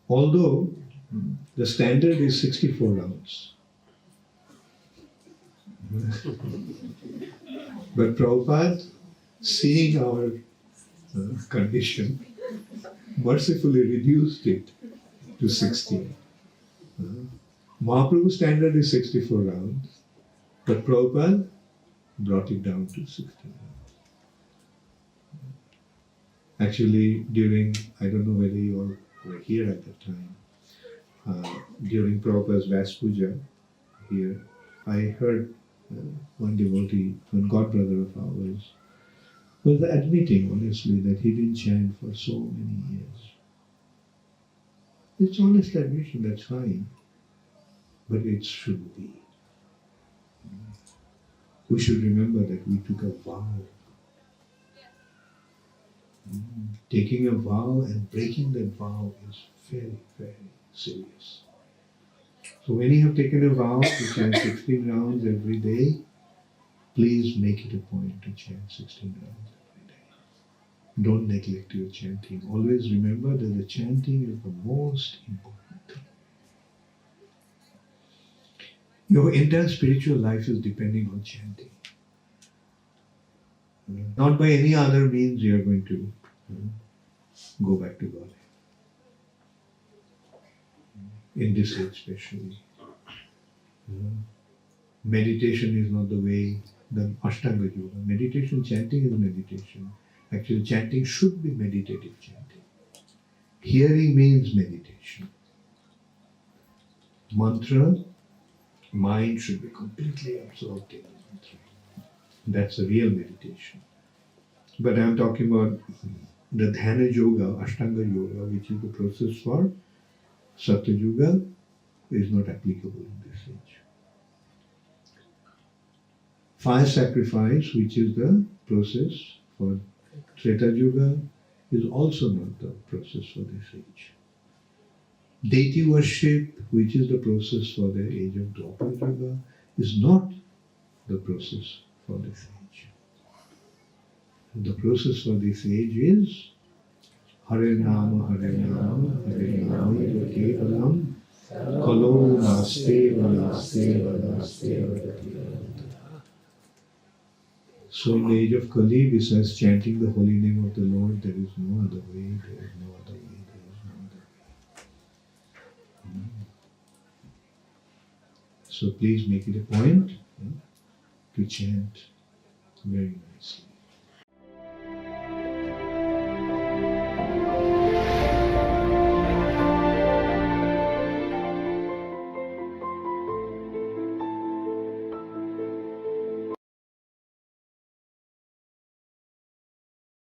Although the standard is 64 rounds. But Prabhupada, seeing our condition, mercifully reduced it to 60. Mahaprabhu's standard is 64 rounds, but Prabhupada brought it down to 60 rounds. Actually, during, I don't know whether you all were here at that time, during Prabhupada's Vas Puja here, I heard one devotee, one god brother of ours, was admitting honestly that he didn't chant for so many years. It's honest admission, that's fine, but it should be. We should remember that we took a vow. Taking a vow and breaking that vow is very, very serious. So when you have taken a vow to chant 16 rounds every day, please make it a point to chant 16 rounds every day. Don't neglect your chanting. Always remember that the chanting is the most important thing. Your entire spiritual life is depending on chanting. Not by any other means you are going to go back to God. In this age especially. Meditation is not the way, the Ashtanga Yoga. Meditation, chanting is meditation. Actually, chanting should be meditative chanting. Hearing means meditation. Mantra, mind should be completely absorbed in the mantra. That's a real meditation. But I'm talking about the Dhyana Yoga, Ashtanga Yoga, which is the process for Satya Yuga, is not applicable in this age. Fire sacrifice, which is the process for Treta Yuga, is also not the process for this age. Deity worship, which is the process for the age of Dwapara Yuga, is not the process for this age. The process for this age is Hare Nama, Hare Nama, Hare Nama, Kevalam, Kalo Naste, Vanaste, Vanaste, Vanaste. So in the age of Kali, besides chanting the holy name of the Lord, there is no other way, there is no other way, there is no other way. So please make it a point to chant very nicely.